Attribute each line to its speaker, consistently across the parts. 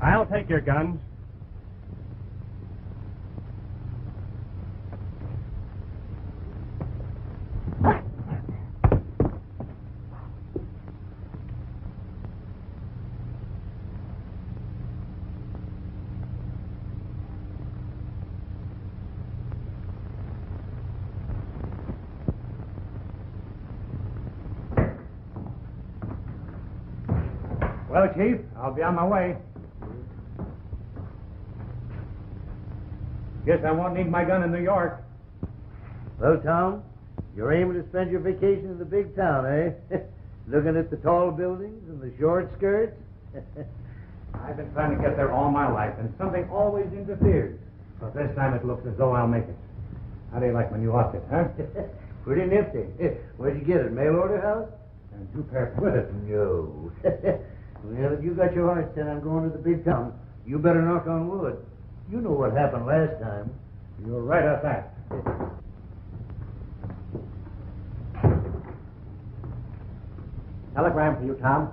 Speaker 1: I'll take your guns. Well, Chief, I'll be on my way. Guess I won't need my gun in New York.
Speaker 2: Well, Tom, you're aiming to spend your vacation in the big town, eh? Looking at the tall buildings and the short skirts?
Speaker 1: I've been trying to get there all my life, and something always interferes. But this time it looks as though I'll make it. How do you like my new outfit, huh?
Speaker 2: Pretty nifty. Where'd you get it? Mail order house?
Speaker 1: And 2 pairs with it.
Speaker 2: No. Well, if you got your heart set on going to the big town, you better knock on wood. You know what happened last time.
Speaker 1: You're right at that. Telegram for you, Tom.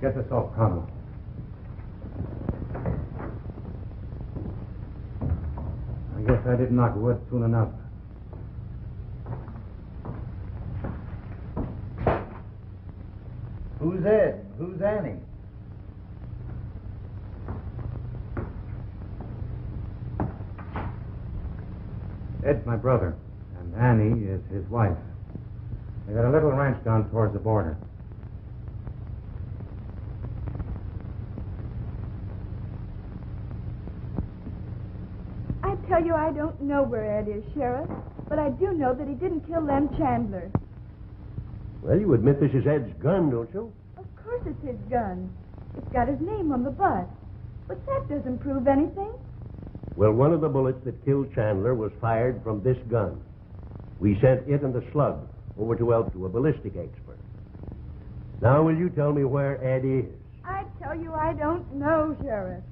Speaker 1: Get this off, Connell. I guess I didn't knock wood soon enough.
Speaker 2: Who's Ed? Who's Annie?
Speaker 1: Ed's my brother, and Annie is his wife. They got a little ranch down towards the border.
Speaker 3: I tell you, I don't know where Ed is, Sheriff, but I do know that he didn't kill Lem Chandler.
Speaker 4: Well, you admit this is Ed's gun, don't you?
Speaker 3: Of course it's his gun. It's got his name on the butt. But that doesn't prove anything.
Speaker 4: Well, one of the bullets that killed Chandler was fired from this gun. We sent it and the slug over to Elk to a ballistic expert. Now, will you tell me where Ed is?
Speaker 3: I tell you, I don't know, Sheriff.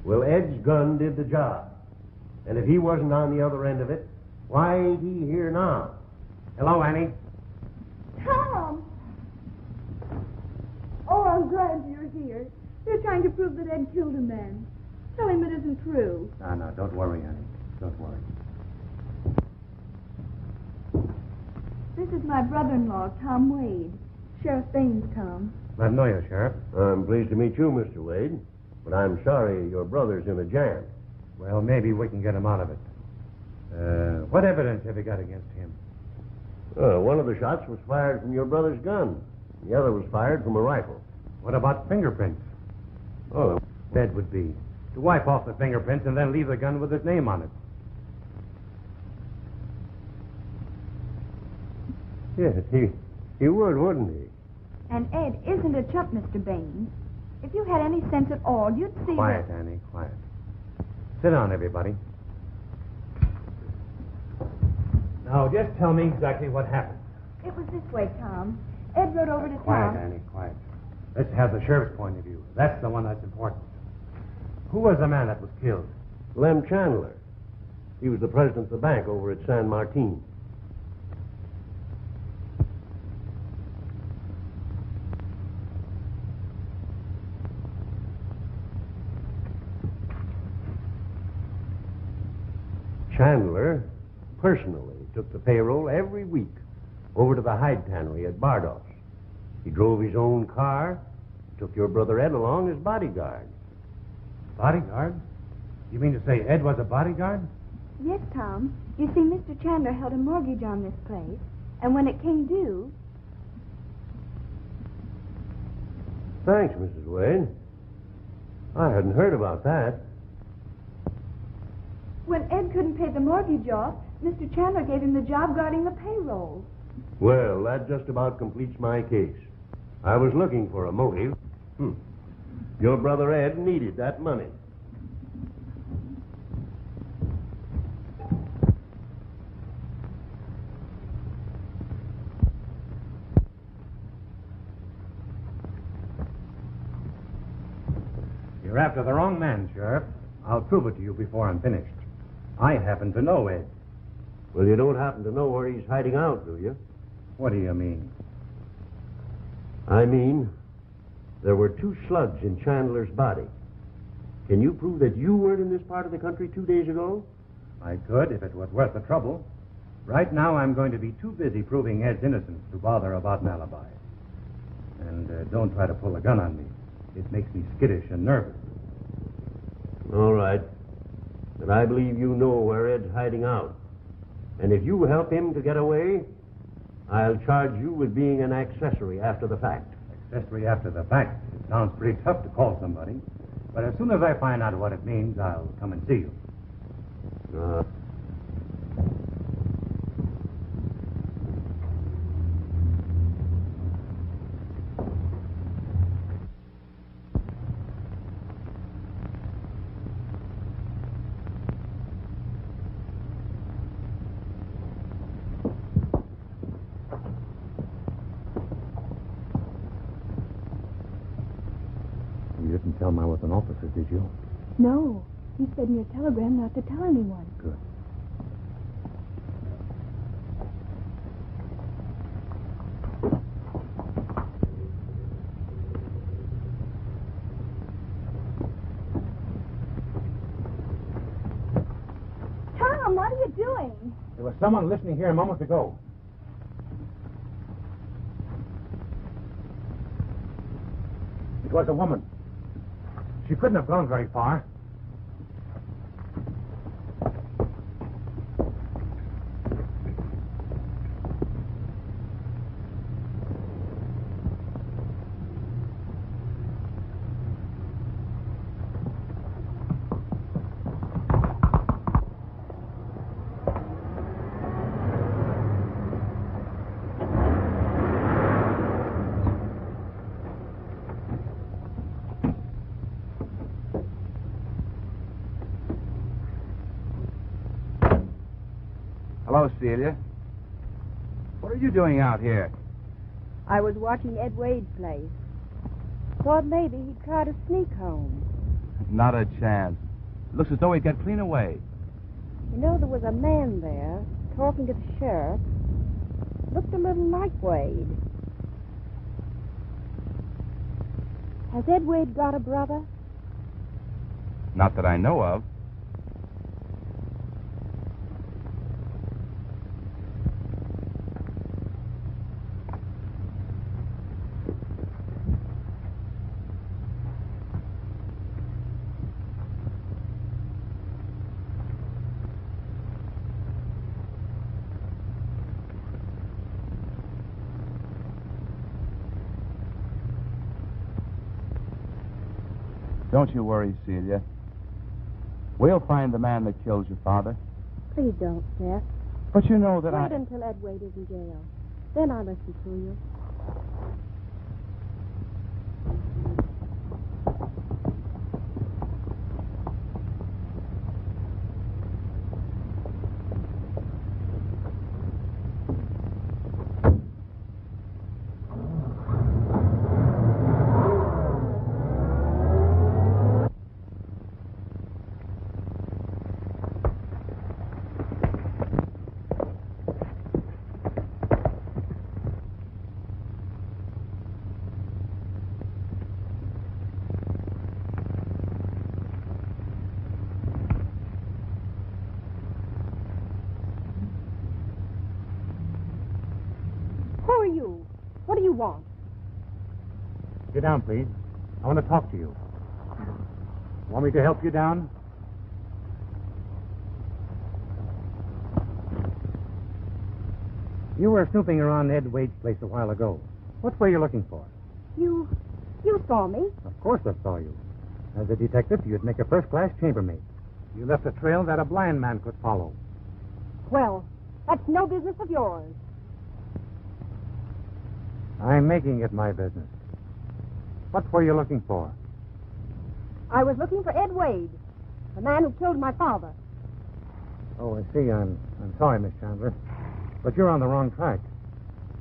Speaker 4: Well, Ed's gun did the job. And if he wasn't on the other end of it, why ain't he here now?
Speaker 1: Hello, Annie.
Speaker 3: Tom! Oh, I'm glad you're here. They're trying to prove that Ed killed a man. Tell him it isn't true.
Speaker 1: No, don't worry, Annie. Don't worry.
Speaker 3: This is my brother-in-law, Tom Wade. Sheriff Baines, Tom.
Speaker 1: Glad to know you, Sheriff.
Speaker 4: I'm pleased to meet you, Mr. Wade. But I'm sorry your brother's in a jam.
Speaker 1: Well, maybe we can get him out of it. What evidence have you got against him?
Speaker 4: One of the shots was fired from your brother's gun. The other was fired from a rifle.
Speaker 1: What about fingerprints?
Speaker 4: Oh,
Speaker 1: Ed would be to wipe off the fingerprints and then leave the gun with his name on it.
Speaker 4: yes, he would, wouldn't he?
Speaker 3: And Ed isn't a chump, Mr. Baines. If you had any sense at all, you'd see
Speaker 1: Quiet,
Speaker 3: that...
Speaker 1: Annie, quiet. Sit down, everybody. Now, just tell me exactly what happened.
Speaker 3: It was this way, Tom. Ed rode over to
Speaker 1: Quiet,
Speaker 3: town.
Speaker 1: Annie, quiet. Let's have the sheriff's point of view. That's the one that's important. Who was the man that was killed?
Speaker 4: Lem Chandler. He was the president of the bank over at San Martin. Chandler personally took the payroll every week over to the hide tannery at Bardos. He drove his own car, took your brother Ed along as bodyguard.
Speaker 1: Bodyguard? You mean to say Ed was a bodyguard?
Speaker 3: Yes, Tom. You see, Mr. Chandler held a mortgage on this place, and when it came due...
Speaker 4: Thanks, Mrs. Wade. I hadn't heard about that.
Speaker 3: When Ed couldn't pay the mortgage off, Mr. Chandler gave him the job guarding the payroll.
Speaker 4: Well, that just about completes my case. I was looking for a motive. Your brother Ed needed that money.
Speaker 1: You're after the wrong man, Sheriff. I'll prove it to you before I'm finished. I happen to know Ed.
Speaker 4: Well, you don't happen to know where he's hiding out, do you?
Speaker 1: What do you mean?
Speaker 4: I mean, there were 2 slugs in Chandler's body. Can you prove that you weren't in this part of the country 2 days ago?
Speaker 1: I could, if it was worth the trouble. Right now, I'm going to be too busy proving Ed's innocence to bother about an alibi. And don't try to pull a gun on me. It makes me skittish and nervous.
Speaker 4: All right. But I believe you know where Ed's hiding out. And if you help him to get away, I'll charge you with being an accessory after the fact.
Speaker 1: Accessory after the fact? It sounds pretty tough to call somebody. But as soon as I find out what it means, I'll come and see you. You didn't tell him I was an officer, did you?
Speaker 3: No. He said in your telegram not to tell anyone.
Speaker 1: Good.
Speaker 3: Tom, what are you doing?
Speaker 1: There was someone listening here a moment ago. It was a woman. She couldn't have gone very far.
Speaker 5: Hello, Celia. What are you doing out here?
Speaker 6: I was watching Ed Wade's place. Thought maybe he'd try to sneak home.
Speaker 5: Not a chance. Looks as though he'd get clean away.
Speaker 6: You know, there was a man there talking to the sheriff. Looked a little like Wade. Has Ed Wade got a brother?
Speaker 5: Not that I know of. Don't you worry, Celia. We'll find the man that killed your father.
Speaker 6: Please don't, Seth.
Speaker 5: But you know that
Speaker 6: Wait until Ed Wade is in jail. Then I'll listen to you. What do you want?
Speaker 1: Sit down, please. I want to talk to you. Want me to help you down? You were snooping around Ed Wade's place a while ago. What were you looking for?
Speaker 6: You saw me.
Speaker 1: Of course I saw you. As a detective, you'd make a first-class chambermaid. You left a trail that a blind man could follow.
Speaker 6: Well, that's no business of yours.
Speaker 1: I'm making it my business. What were you looking for?
Speaker 6: I was looking for Ed Wade, the man who killed my father.
Speaker 1: Oh, I see. I'm sorry, Miss Chandler. But you're on the wrong track.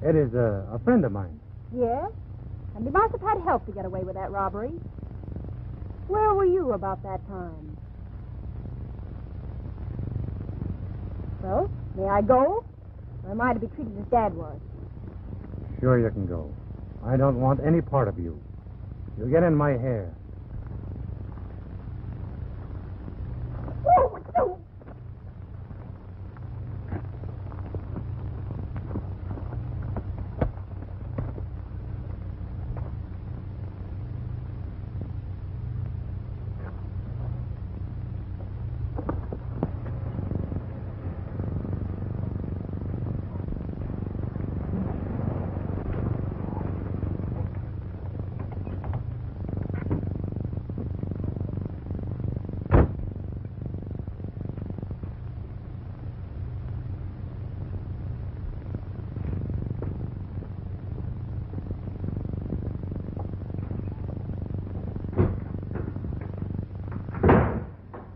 Speaker 1: Ed is a friend of mine.
Speaker 6: Yes? And he must have had help to get away with that robbery. Where were you about that time? Well, may I go? Or am I to be treated as Dad was?
Speaker 1: Sure you can go. I don't want any part of you. You'll get in my hair.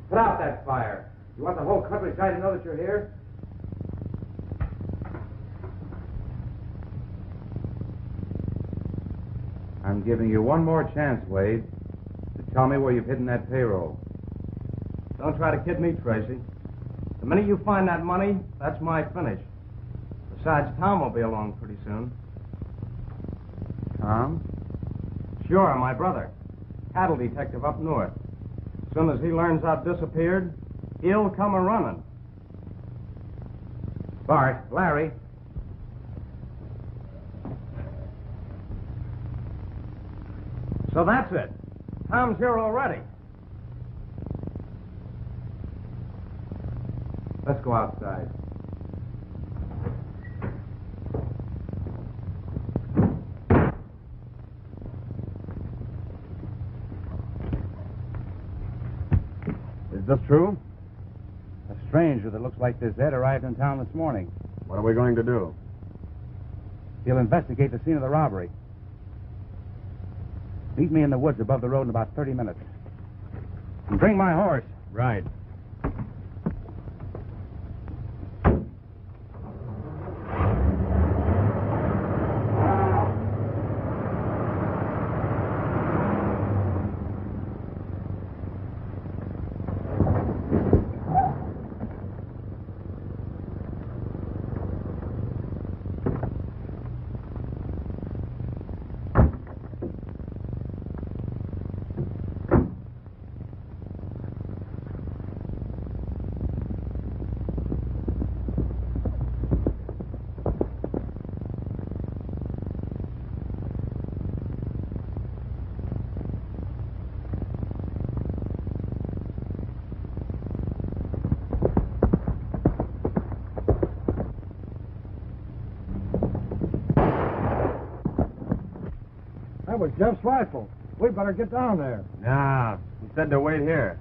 Speaker 5: Put out that fire. You want the whole countryside to know that you're here? I'm giving you one more chance, Wade, to tell me where you've hidden that payroll.
Speaker 7: Don't try to kid me, Tracy. The minute you find that money, that's my finish. Besides, Tom will be along pretty soon.
Speaker 5: Tom?
Speaker 7: Sure, my brother. Cattle detective up north. As soon as he learns I've disappeared, he'll come a-running.
Speaker 5: Bart, Larry.
Speaker 7: So that's it. Tom's here already.
Speaker 5: Let's go outside.
Speaker 8: Is this true? A stranger that looks like this Ed arrived in town this morning.
Speaker 5: What are we going to do?
Speaker 8: He'll investigate the scene of the robbery. Meet me in the woods above the road in about 30 minutes. And bring my horse.
Speaker 5: Right.
Speaker 7: That was Jeff's rifle. We better get down there.
Speaker 5: Nah, he said to wait here.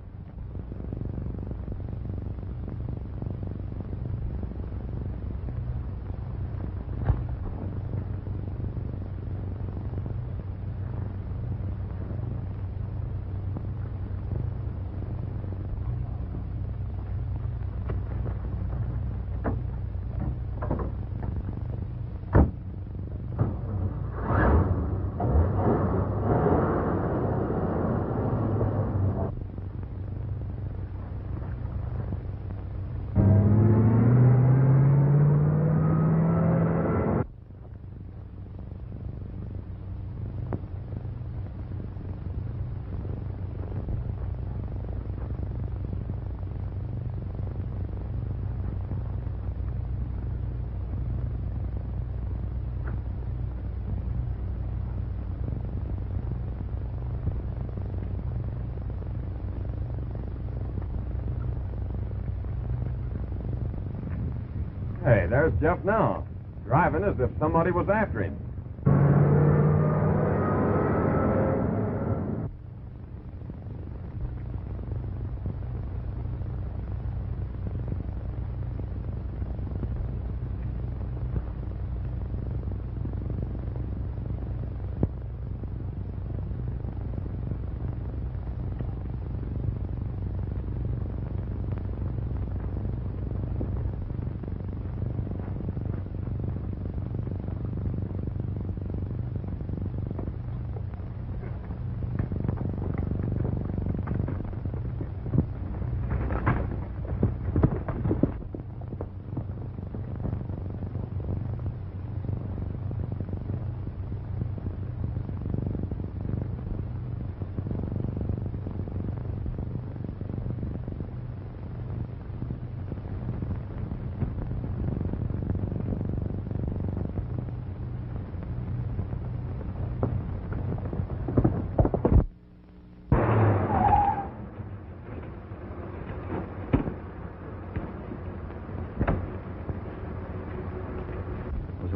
Speaker 9: there's Jeff now, driving as if somebody was after him.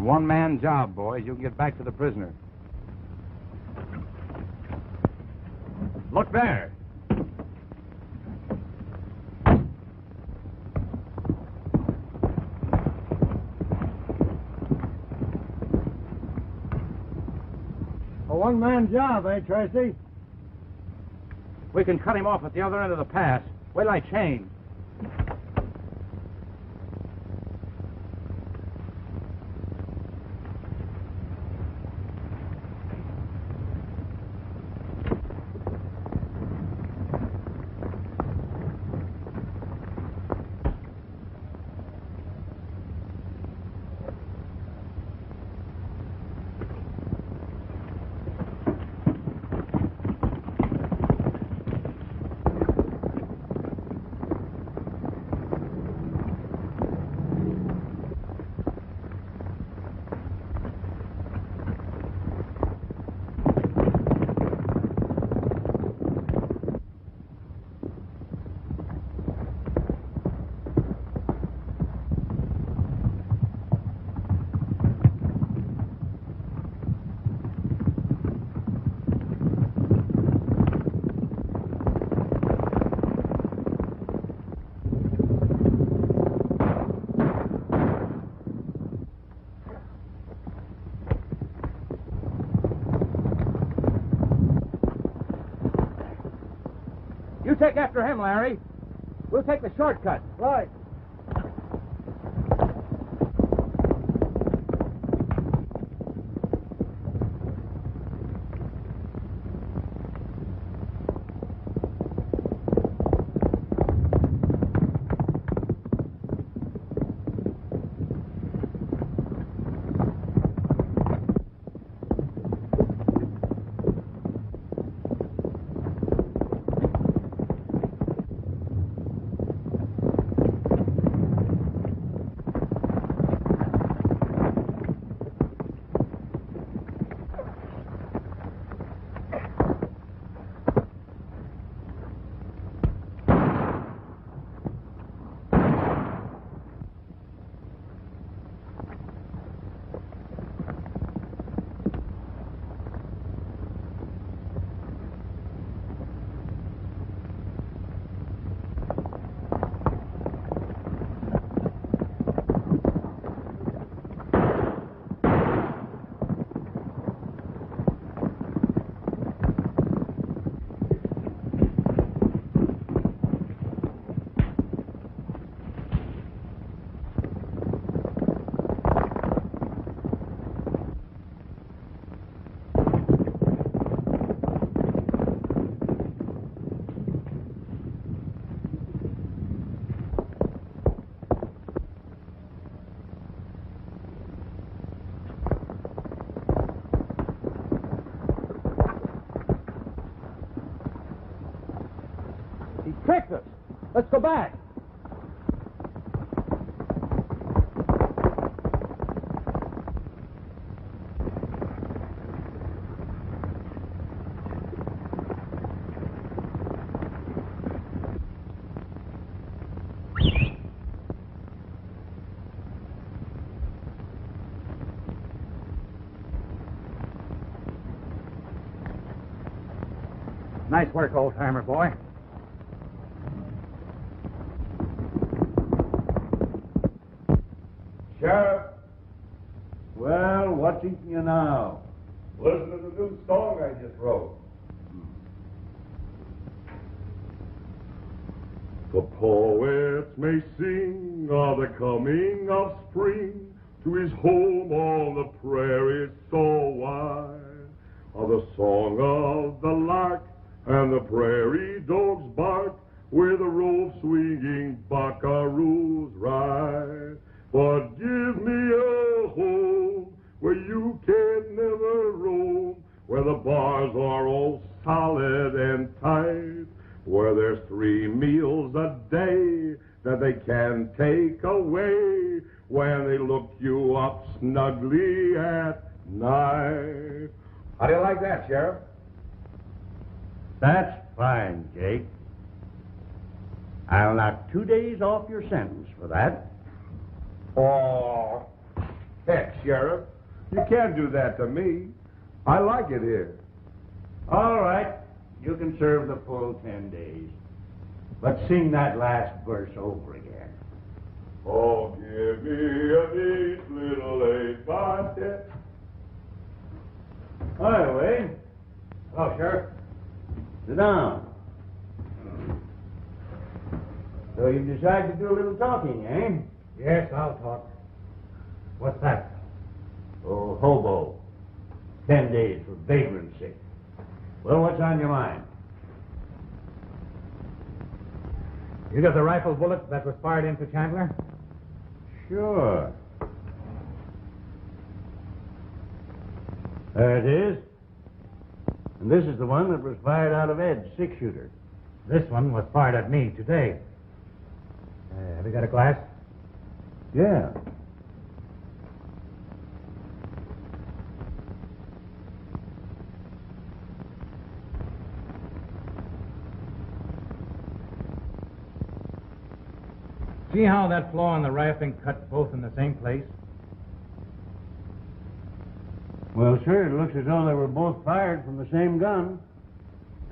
Speaker 8: One-man job, boys. You can get back to the prisoner.
Speaker 9: Look there.
Speaker 2: A one-man job, eh, Tracy?
Speaker 8: We can cut him off at the other end of the pass. Wait till I change. You take after him, Larry. We'll take the shortcut.
Speaker 2: Right.
Speaker 8: He tricked us. Let's go back. Nice work, old-timer boy.
Speaker 10: Sheriff. Well, what's eating you now?
Speaker 9: Listen to the new song I just wrote. The poets may sing of the coming of spring to his home on the prairie so wide, of the song of the lark and the prairie dog's bark, where the rope swinging buckaroos ride. But give me a home where you can never roam, where the bars are all solid and tight, where there's 3 meals a day that they can take away when they look you up snugly at night.
Speaker 10: How do you like that, Sheriff?
Speaker 2: That's fine, Jake. I'll knock 2 days off your sentence for that.
Speaker 10: Oh, heck, Sheriff. You can't do that to me. I like it here.
Speaker 2: All right. You can serve the full 10 days. But sing that last verse over again.
Speaker 9: Oh, give me a neat little 8x10.
Speaker 2: Hi, Wade.
Speaker 8: Hello, Sheriff.
Speaker 2: Sit down. So you've decided to do a little talking, eh?
Speaker 8: Yes, I'll talk. What's that?
Speaker 2: Oh, hobo. 10 days for vagrancy. Well, what's on your mind?
Speaker 8: You got the rifle bullet that was fired into Chandler?
Speaker 2: Sure. There it is. And this is the one that was fired out of Ed's 6-shooter.
Speaker 8: This one was fired at me today. Have you got a glass?
Speaker 2: Yeah.
Speaker 8: See how that flaw in the rifling cut both in the same place?
Speaker 2: Well, sir, it looks as though they were both fired from the same gun.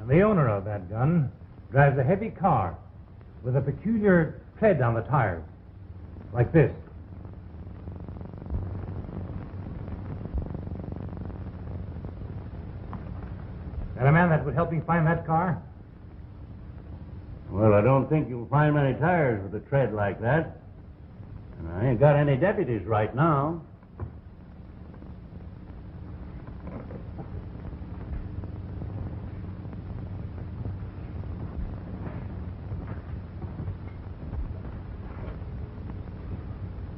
Speaker 8: And the owner of that gun drives a heavy car with a peculiar tread on the tires, like this. Got a man that would help me find that car?
Speaker 2: Well, I don't think you'll find many tires with a tread like that. And I ain't got any deputies right now.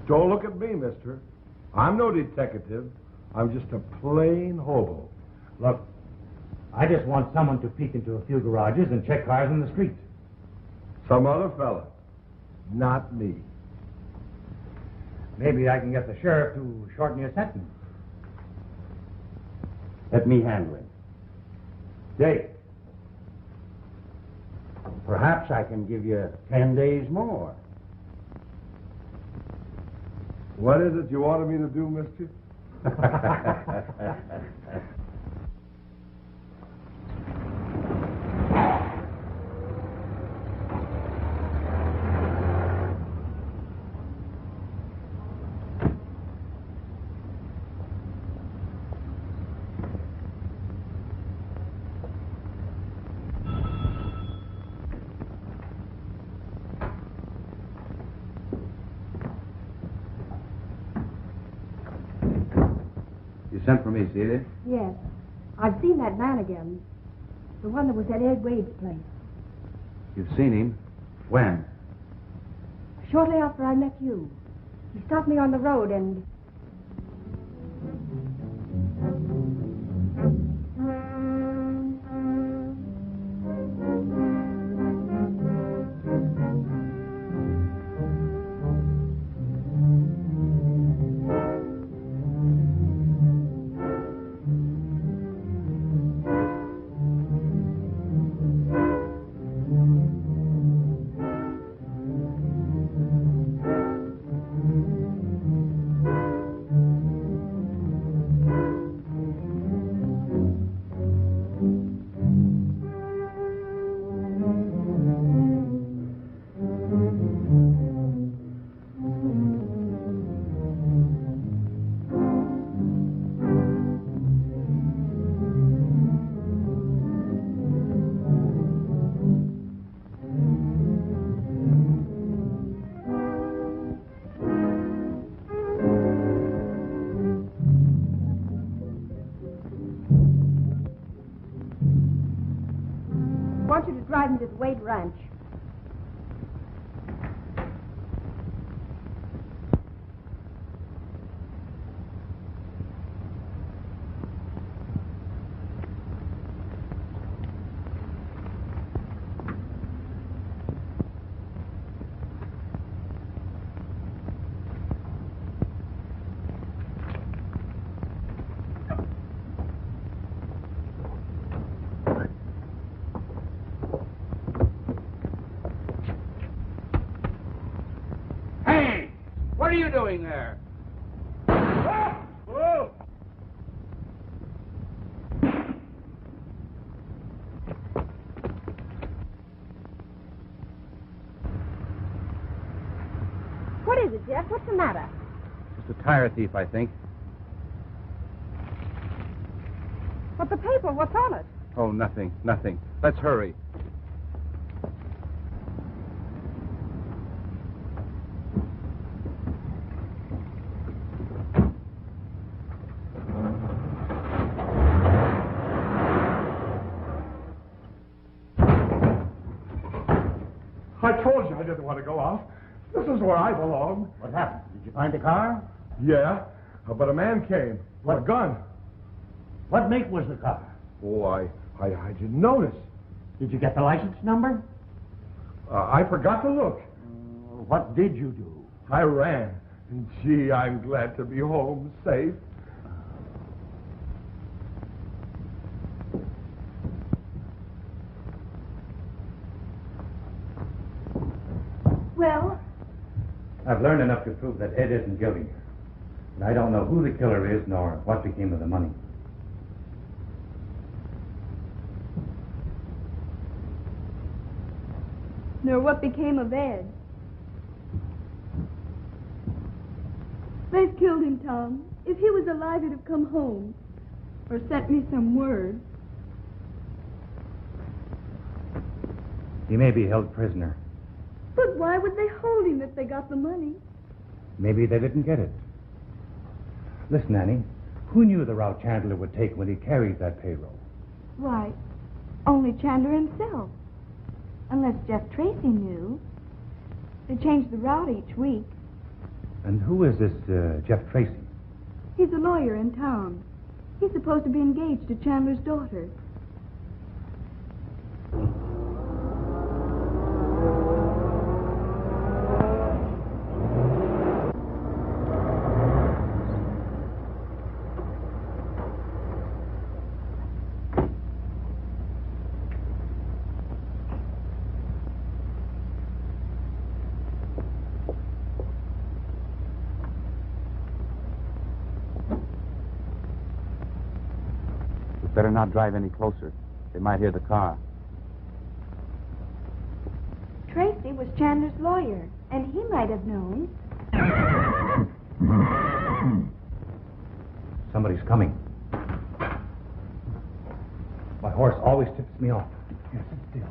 Speaker 10: Don't look at me, mister. I'm no detective. I'm just a plain hobo.
Speaker 8: Look, I just want someone to peek into a few garages and check cars in the streets.
Speaker 10: Some other fella. Not me.
Speaker 8: Maybe I can get the sheriff to shorten your sentence.
Speaker 2: Let me handle it. Jake, perhaps I can give you 10 days more.
Speaker 10: What is it you wanted me to do, mister?
Speaker 5: You sent for me, Celia?
Speaker 3: Yes. I've seen that man again. The one that was at Ed Wade's place.
Speaker 5: You've seen him? When?
Speaker 3: Shortly after I met you. He stopped me on the road and...
Speaker 6: drive him to the Wade Ranch.
Speaker 5: What are you doing there?
Speaker 9: Whoa!
Speaker 6: What is it, Jeff? What's the matter?
Speaker 5: Just a tire thief, I think.
Speaker 6: But the paper, what's on it?
Speaker 5: Oh, nothing. Let's hurry.
Speaker 9: I told you I didn't want to go out. This is where I belong.
Speaker 2: What happened? Did you find the car?
Speaker 9: Yeah, but a man came with a gun.
Speaker 2: What make was the car?
Speaker 9: Oh, I didn't notice.
Speaker 2: Did you get the license number?
Speaker 9: I forgot to look.
Speaker 2: What did you do?
Speaker 9: I ran. And gee, I'm glad to be home safe.
Speaker 3: Well,
Speaker 1: I've learned enough to prove that Ed isn't guilty. And I don't know who the killer is nor what became of the money.
Speaker 3: nor what became of Ed. They've killed him, Tom. If he was alive, he'd have come home. Or sent me some word.
Speaker 1: He may be held prisoner.
Speaker 3: But why would they hold him if they got the money?
Speaker 1: Maybe they didn't get it. Listen, Annie, who knew the route Chandler would take when he carried that payroll?
Speaker 3: Why, only Chandler himself. Unless Jeff Tracy knew. They changed the route each week.
Speaker 1: And who is this Jeff Tracy?
Speaker 3: He's a lawyer in town. He's supposed to be engaged to Chandler's daughter.
Speaker 5: Better not drive any closer. They might hear the car.
Speaker 3: Tracy was Chandler's lawyer, and he might have known.
Speaker 1: Somebody's coming. My horse always tips me off. Yes, sit still.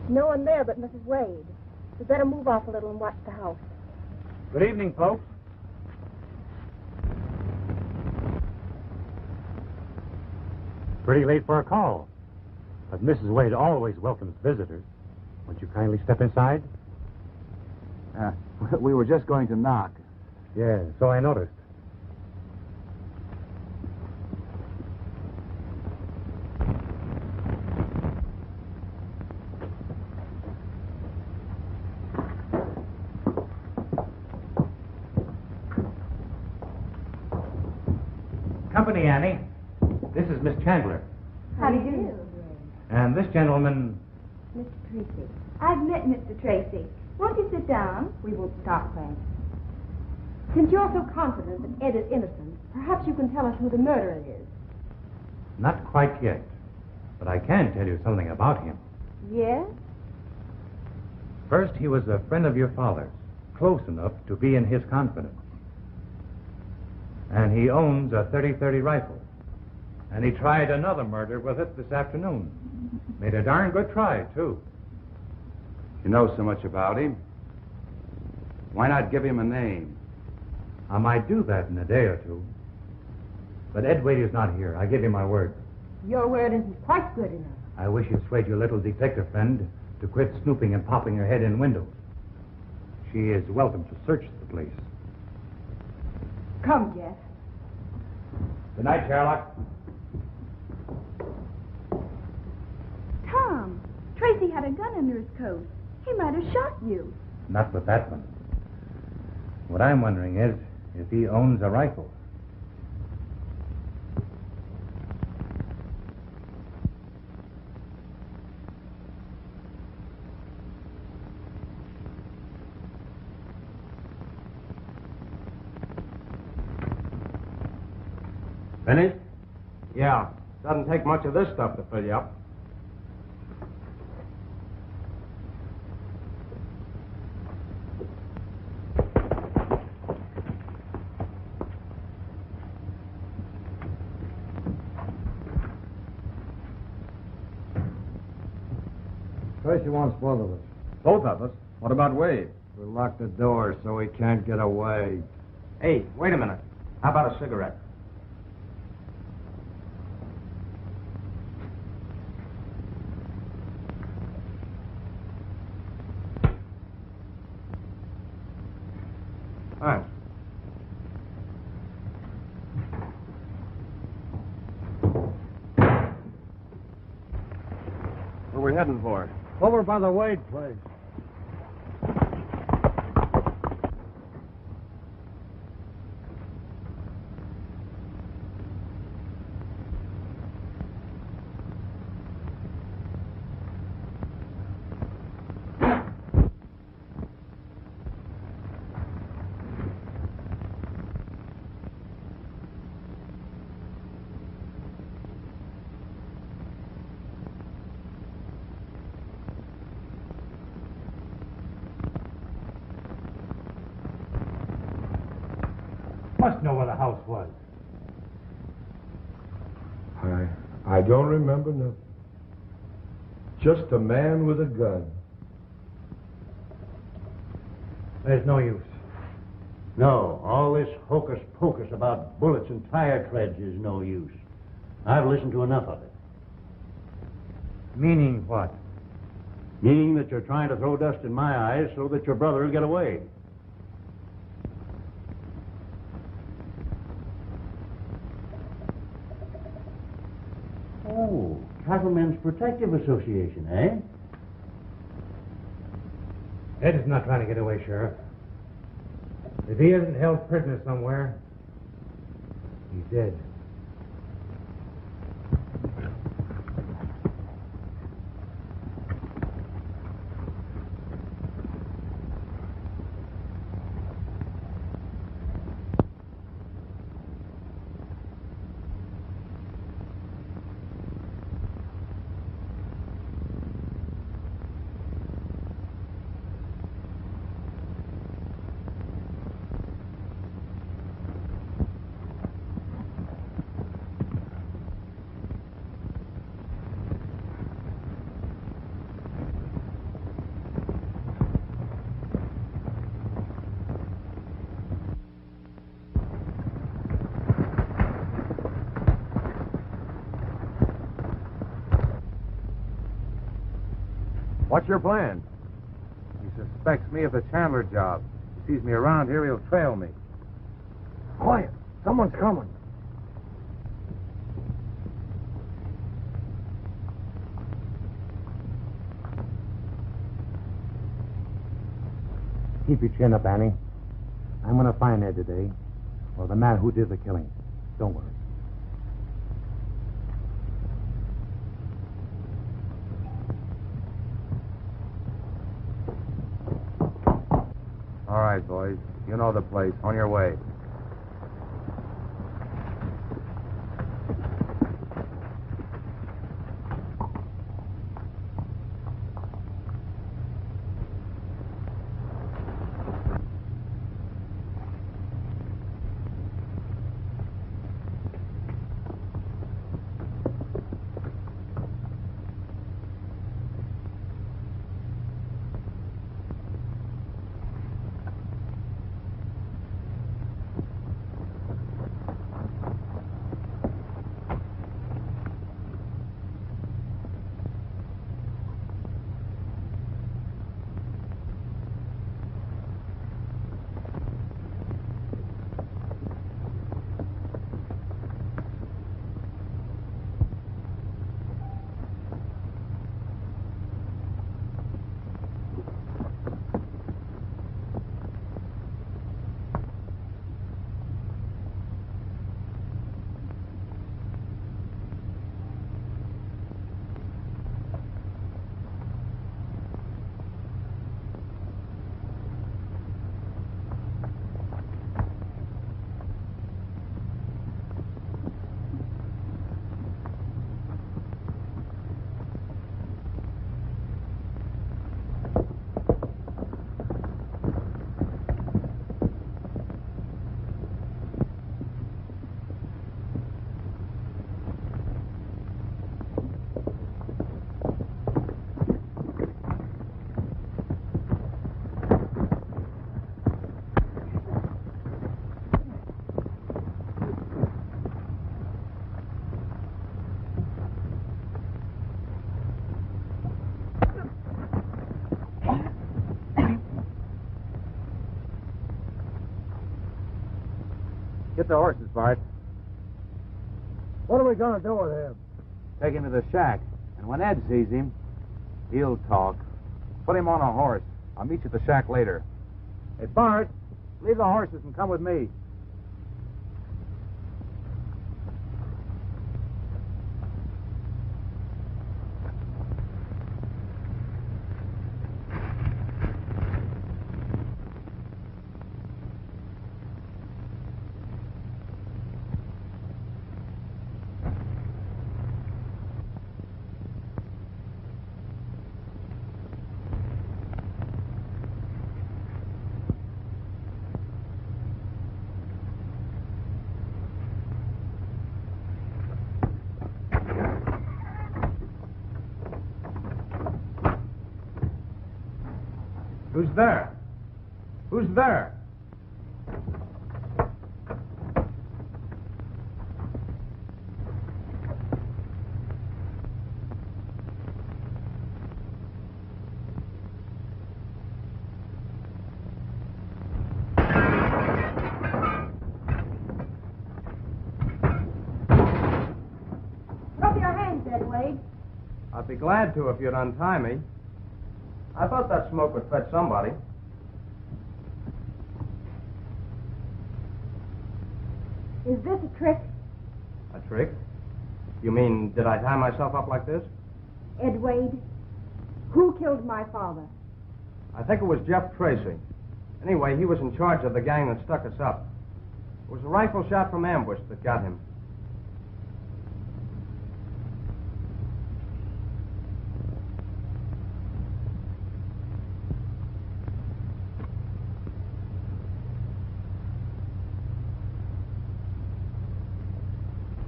Speaker 6: No one there but Mrs. Wade. We better move off a little and watch the house.
Speaker 8: Good evening, folks. Pretty late for a call. But Mrs. Wade always welcomes visitors. Won't you kindly step inside?
Speaker 5: We were just going to knock.
Speaker 8: Yeah, so I noticed. Company, Annie. This is Miss Chandler.
Speaker 3: How do you do?
Speaker 1: And this gentleman...
Speaker 3: Mr. Tracy. I've met Mr. Tracy. Won't you sit down?
Speaker 6: We won't stop, thanks. Since you're so confident that Ed is innocent, perhaps you can tell us who the murderer is.
Speaker 1: Not quite yet. But I can tell you something about him.
Speaker 3: Yes?
Speaker 1: First, he was a friend of your father's, close enough to be in his confidence. And he owns a .30-30 rifle. And he tried another murder with it this afternoon. Made a darn good try, too.
Speaker 5: You know so much about him. Why not give him a name?
Speaker 1: I might do that in a day or two. But Ed Wade is not here. I give you my word.
Speaker 6: Your word isn't quite good enough.
Speaker 1: I wish you'd persuade your little detective friend to quit snooping and popping her head in windows. She is welcome to search the place.
Speaker 6: Come, Jeff.
Speaker 1: Good night, Sherlock.
Speaker 3: Tom, Tracy had a gun under his coat. He might have shot you.
Speaker 1: Not with that one. What I'm wondering is if he owns a rifle.
Speaker 7: Finished? Yeah. Doesn't take much of this stuff to fill you up.
Speaker 2: Tracy wants both of us.
Speaker 7: Both of us? What about Wade?
Speaker 2: We locked the door so he can't get away.
Speaker 7: Hey, wait a minute. How about a cigarette? Thanks. Where are we heading for?
Speaker 2: Over by the Wade place.
Speaker 8: Must know where the house was.
Speaker 10: I don't remember nothing. Just a man with a gun.
Speaker 8: There's no use.
Speaker 4: No, all this hocus pocus about bullets and tire treads is no use. I've listened to enough of it.
Speaker 1: Meaning what?
Speaker 4: Meaning that you're trying to throw dust in my eyes so that your brother will get away. Oh, Cattlemen's Protective Association, eh?
Speaker 8: Ed is not trying to get away, Sheriff. If he isn't held prisoner somewhere, he's dead.
Speaker 5: What's your plan? He suspects me of the Chandler job. He sees me around here, he'll trail me.
Speaker 2: Quiet. Someone's coming.
Speaker 1: Keep your chin up, Annie. I'm going to find Ed today, or the man who did the killing. Don't worry.
Speaker 5: All right, boys. You know the place. On your way. Get the horses, Bart.
Speaker 2: What are we going to do with him?
Speaker 5: Take him to the shack. And when Ed sees him, he'll talk. Put him on a horse. I'll meet you at the shack later. Hey, Bart, leave the horses and come with me.
Speaker 7: Who's there? Who's there?
Speaker 6: Put up your hands, Ed Wade.
Speaker 7: I'd be glad to if you'd untie me. I thought that smoke would fetch somebody.
Speaker 6: Is this a trick?
Speaker 7: A trick? You mean, did I tie myself up like this?
Speaker 6: Ed Wade, who killed my father?
Speaker 7: I think it was Jeff Tracy. Anyway, he was in charge of the gang that stuck us up. It was a rifle shot from ambush that got him.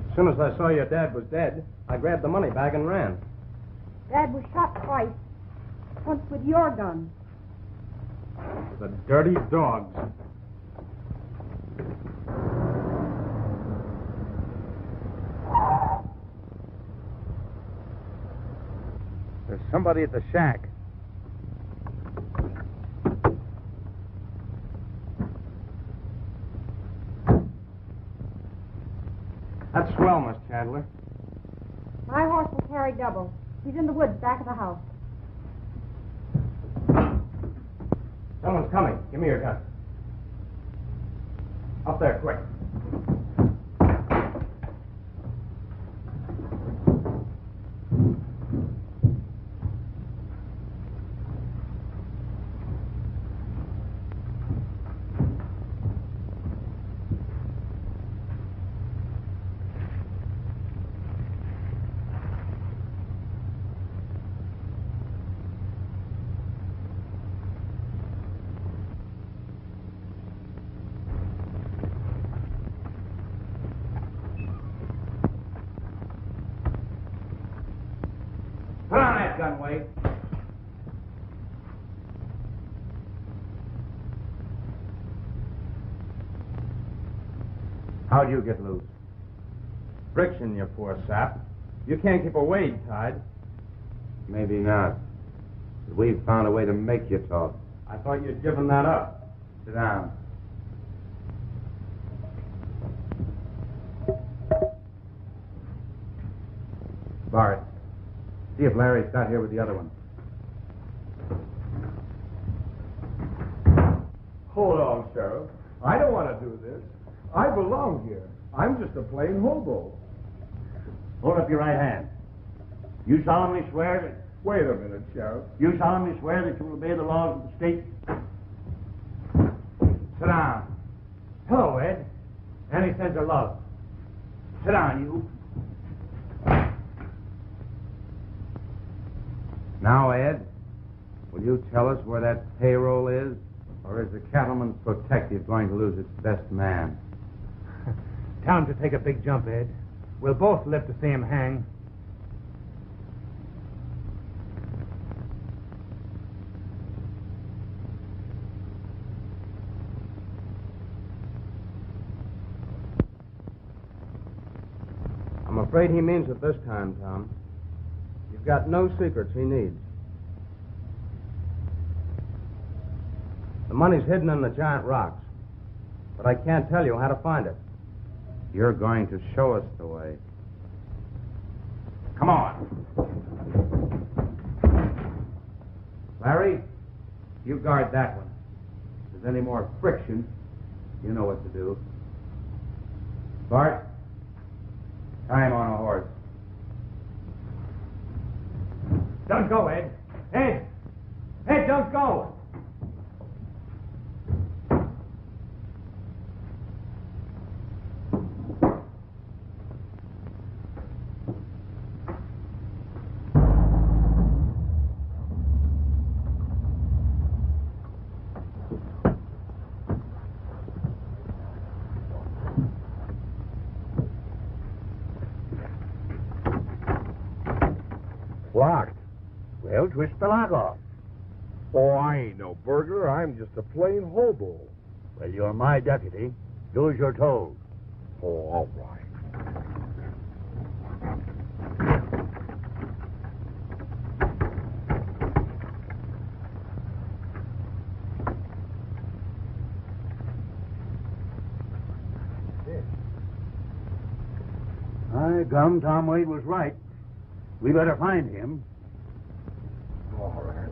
Speaker 7: As soon as I saw your dad was dead, I grabbed the money bag and ran.
Speaker 6: Dad was shot twice. Once with your gun.
Speaker 7: The dirty dogs.
Speaker 5: There's somebody at the shack.
Speaker 7: That's swell, Miss Chandler.
Speaker 6: My horse will carry double. He's in the woods back of the house.
Speaker 7: Someone's coming. Give me your gun. Up there, quick. Put on that gun, Wade. How'd you get loose? Friction, you poor sap. You can't keep a Wade tied.
Speaker 5: Maybe not. But we've found a way to make you talk.
Speaker 7: I thought you'd given that up.
Speaker 5: Sit down. Bart, see if Larry's got here with the other one.
Speaker 10: Hold on, Sheriff. I don't want to do this. I belong here. I'm just a plain hobo.
Speaker 4: Hold up your right hand. You solemnly swear that...
Speaker 10: Wait a minute, Sheriff.
Speaker 4: You solemnly swear that you will obey the laws of the state?
Speaker 8: Sit down. Hello, Ed. Any sense of love? Sit down, you.
Speaker 5: Now, Ed, will you tell us where that payroll is? Or is the Cattlemen's Protective going to lose its best man?
Speaker 8: Time to take a big jump, Ed. We'll both live to see him hang.
Speaker 7: I'm afraid he means it this time, Tom. You've got no secrets he needs. The money's hidden in the giant rocks, but I can't tell you how to find it.
Speaker 5: You're going to show us the way. Come on. Larry, you guard that one. If there's any more friction, you know what to do. Bart, tie him on a horse.
Speaker 8: Don't go, Ed. Ed! Ed, don't go!
Speaker 10: Locked. Well, twist the lock off. Oh, I ain't no burglar. I'm just a plain hobo.
Speaker 11: Well, you're my deputy. Do as you're told.
Speaker 10: Oh, all right.
Speaker 11: By gum, Tom Wade was right. We better find him.
Speaker 10: All right.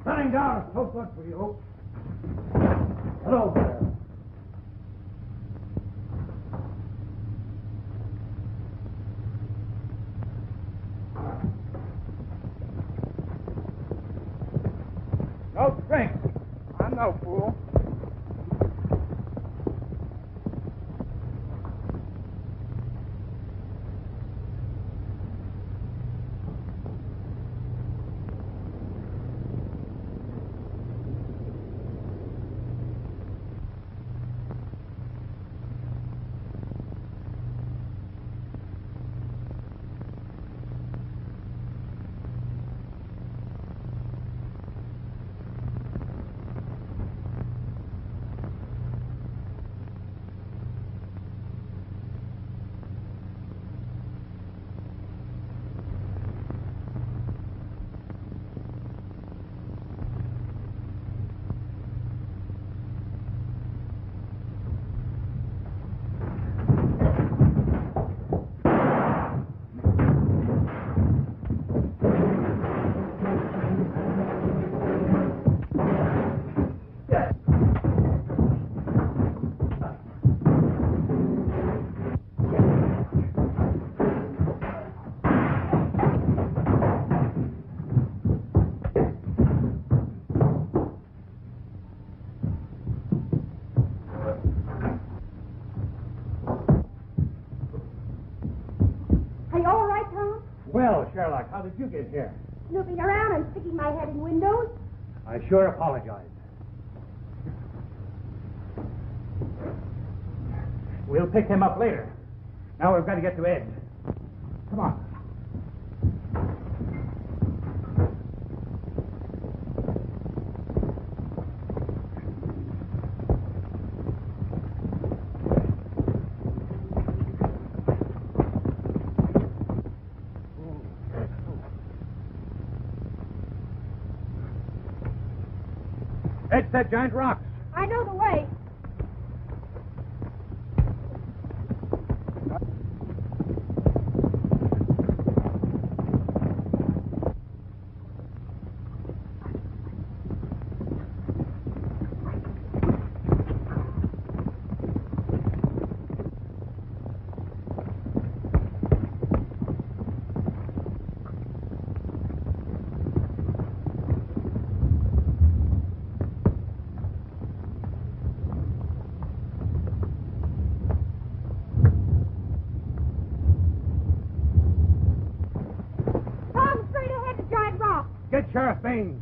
Speaker 8: Running down is so good for you. Hello there.
Speaker 5: No strength. I'm no fool.
Speaker 8: Well, Sherlock, how did you get here?
Speaker 6: Snooping around and sticking my head in windows.
Speaker 8: I sure apologize. We'll pick him up later. Now we've got to get to Ed. Come on.
Speaker 5: Ed's that giant rock.
Speaker 6: I know the way.
Speaker 5: Get Sheriff Baines.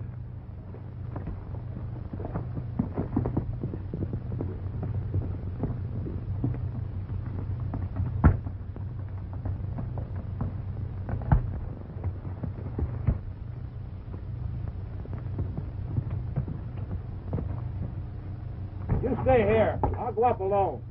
Speaker 5: You stay here. I'll go up alone.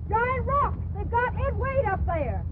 Speaker 6: Giant rock! They've got Ed Wade up there.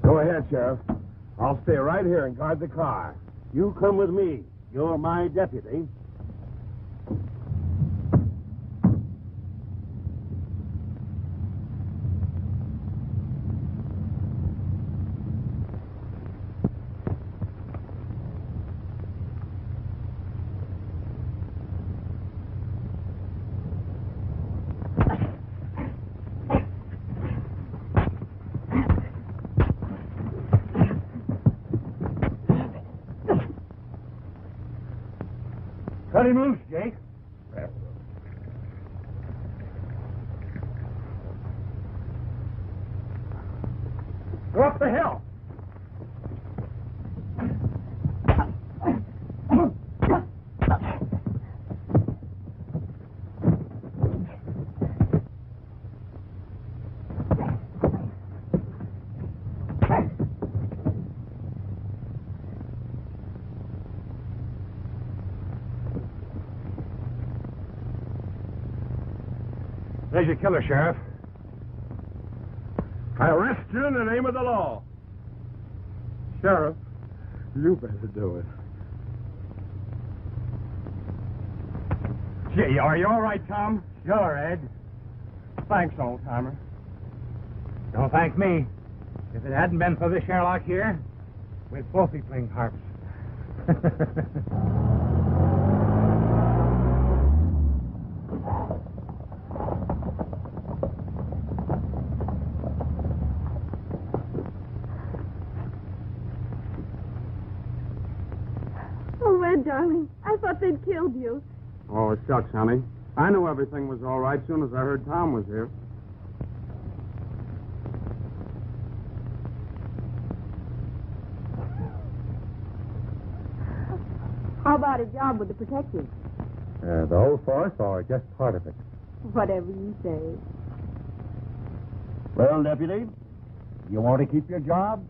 Speaker 10: Go ahead, Sheriff. I'll stay right here and guard the car.
Speaker 11: You come with me. You're my deputy. Cut him loose, Jake. Go up the hill. There's your killer, Sheriff.
Speaker 10: I arrest you in the name of the law. Sheriff, you better do it.
Speaker 11: Gee, are you all right, Tom?
Speaker 7: Sure, Ed. Thanks, old-timer.
Speaker 8: Don't thank me. If it hadn't been for this Sherlock here, we'd both be playing harps.
Speaker 3: Oh, Ed, darling, I thought they'd killed you.
Speaker 5: Oh, shucks, honey. I knew everything was all right soon as I heard Tom was here.
Speaker 3: How about a job with the protective?
Speaker 1: The whole force or just part of it?
Speaker 3: Whatever you say.
Speaker 11: Well, Deputy, you want to keep your job?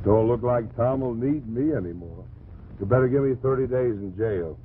Speaker 10: Don't look like Tom will need me anymore. You better give me 30 days in jail.